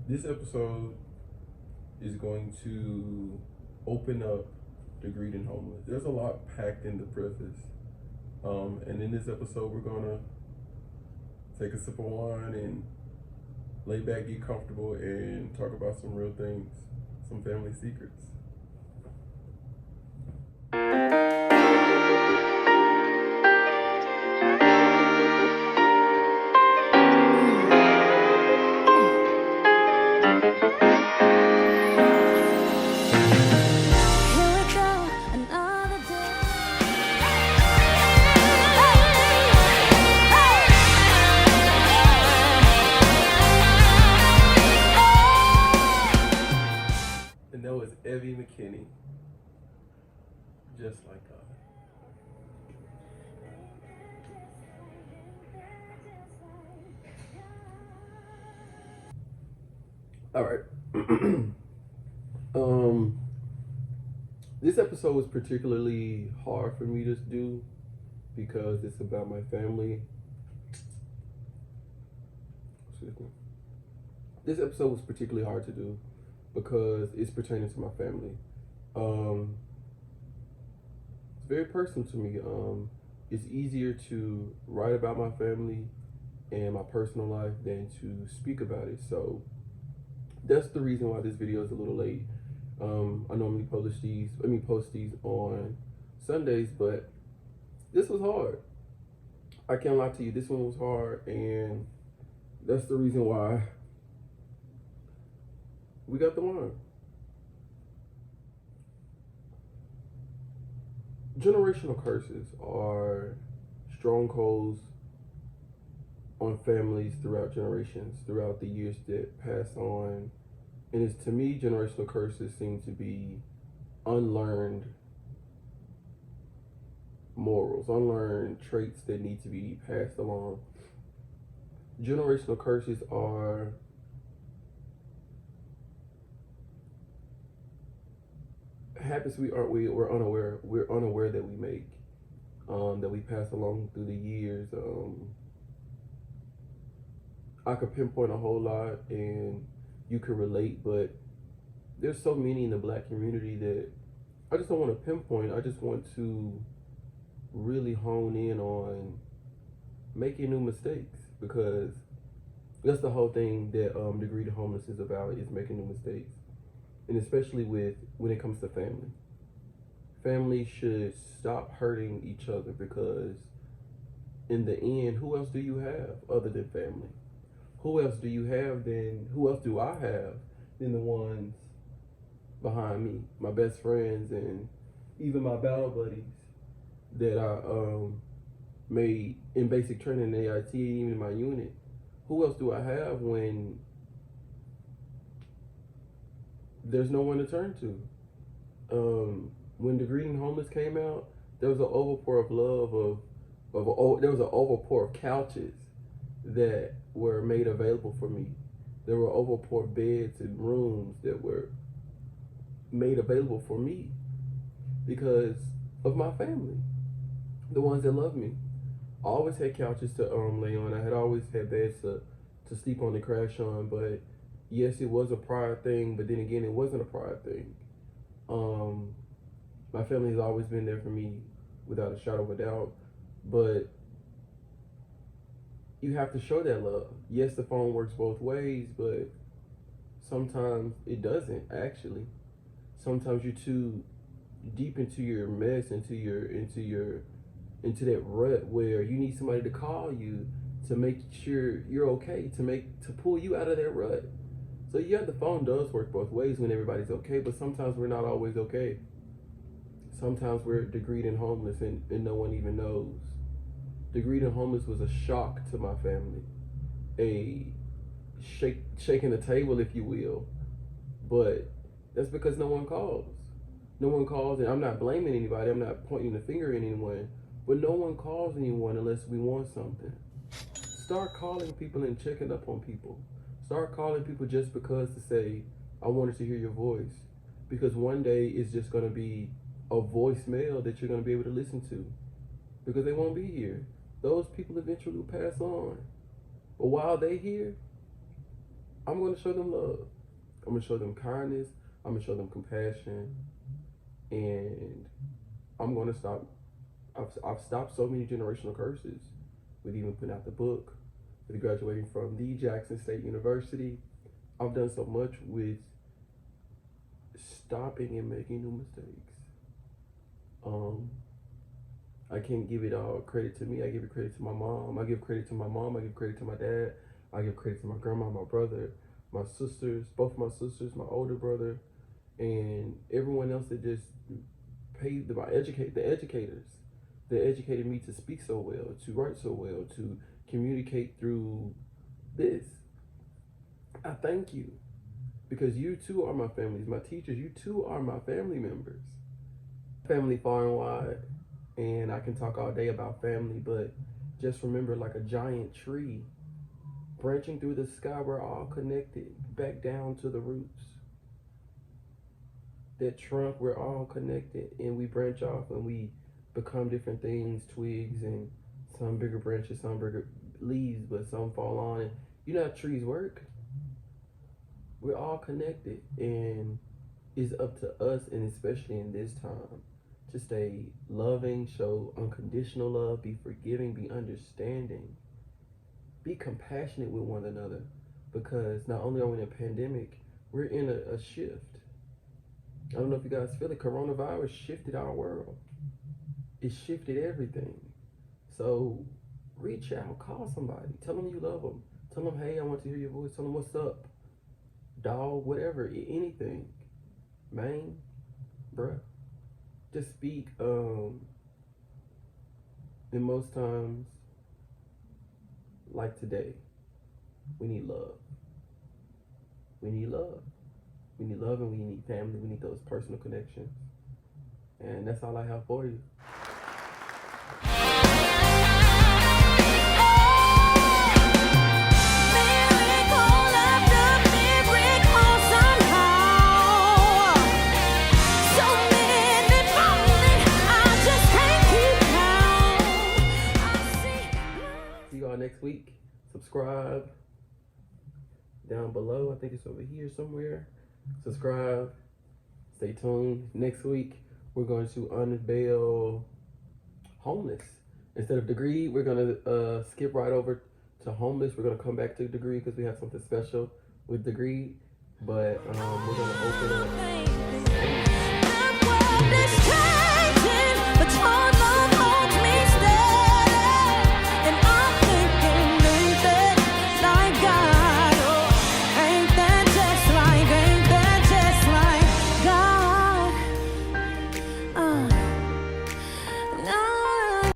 This episode is going to open up the greed and homeless. There's a lot packed in the preface. And in this episode, we're going to take a sip of wine and lay back, get comfortable, and talk about some real things, some family secrets. And that was Evvie McKinney, just like God. All right. This episode was particularly hard for me to do because it's about my family. Excuse me. This episode was particularly hard to do because it's pertaining to my family. It's very personal to me. It's easier to write about my family and my personal life than to speak about it. So that's the reason why this video is a little late. I normally post these on Sundays, but this was hard. I can't lie to you, this one was hard, and that's the reason why we got the wine. Generational curses are strongholds on families throughout generations, throughout the years that pass on. And it's, to me, generational curses seem to be unlearned morals, unlearned traits that need to be passed along. Generational curses are habits we're unaware that we make, that we pass along through the years. I could pinpoint a whole lot and you could relate, but there's so many in the Black community that I just don't want to pinpoint. I just want to really hone in on making new mistakes, because that's the whole thing that the greed of homeless is about, is making new mistakes. And especially when it comes to family. Family should stop hurting each other, because in the end, who else do you have other than family? Who else do I have than the ones behind me, my best friends and even my battle buddies that I made in basic training, in AIT, even in my unit? Who else do I have when there's no one to turn to? When the Greed and Homeless came out, there was an overpour of love, there was an overpour of couches that were made available for me. There were overpour beds and rooms that were made available for me because of my family, the ones that love me. I always had couches to lay on. I had always had beds to sleep on and crash on, but yes, it was a pride thing, but then again, it wasn't a pride thing. My family has always been there for me without a shadow of a doubt, but you have to show that love. Yes, the phone works both ways, but sometimes it doesn't, actually. Sometimes you're too deep into your mess, into that rut where you need somebody to call you to make sure you're okay, to pull you out of that rut. So yeah, the phone does work both ways when everybody's okay, but sometimes we're not always okay. Sometimes we're the greed and homeless and no one even knows. The greed and homeless was a shock to my family, a shaking the table, if you will. But that's because no one calls. No one calls, and I'm not blaming anybody. I'm not pointing the finger at anyone. But no one calls anyone unless we want something. Start calling people and checking up on people. Start calling people just because to say, I wanted to hear your voice. Because one day it's just going to be a voicemail that you're going to be able to listen to. Because they won't be here. Those people eventually will pass on. But while they're here, I'm going to show them love. I'm going to show them kindness. I'm going to show them compassion. And I'm going to stop. I've stopped so many generational curses with even putting out the book, with graduating from the Jackson State University. I've done so much with stopping and making new mistakes. I can't give it all credit to me. I give it credit to my mom. I give credit to my mom. I give credit to my dad. I give credit to my grandma, my brother, my sisters, both my sisters, my older brother, and everyone else that just paid the educators that educated me to speak so well, to write so well, to communicate through this. I thank you, because you too are my families, my teachers. You too are my family members. Family far and wide, and I can talk all day about family, but just remember, like a giant tree branching through the sky, we're all connected back down to the roots. That trunk, we're all connected, and we branch off and we become different things, twigs, and some bigger branches, some bigger leaves, but some fall on. And you know how trees work? We're all connected, and it's up to us, and especially in this time, to stay loving, show unconditional love, be forgiving, be understanding, be compassionate with one another, because not only are we in a pandemic, we're in a shift. I don't know if you guys feel it. Coronavirus shifted our world. It shifted everything. So reach out, call somebody, tell them you love them, tell them, hey, I want to hear your voice, tell them what's up, dog, whatever, anything, man, bruh. Just speak. And most times, like today, we need love. We need love. We need love, and we need family. We need those personal connections. And that's all I have for you. See y'all next week. Subscribe down below. I think it's over here somewhere. Subscribe. Stay tuned. Next week, we're going to unveil homeless. Instead of degree, we're going to skip right over to homeless. We're going to come back to degree because we have something special with degree. But we're going to open up.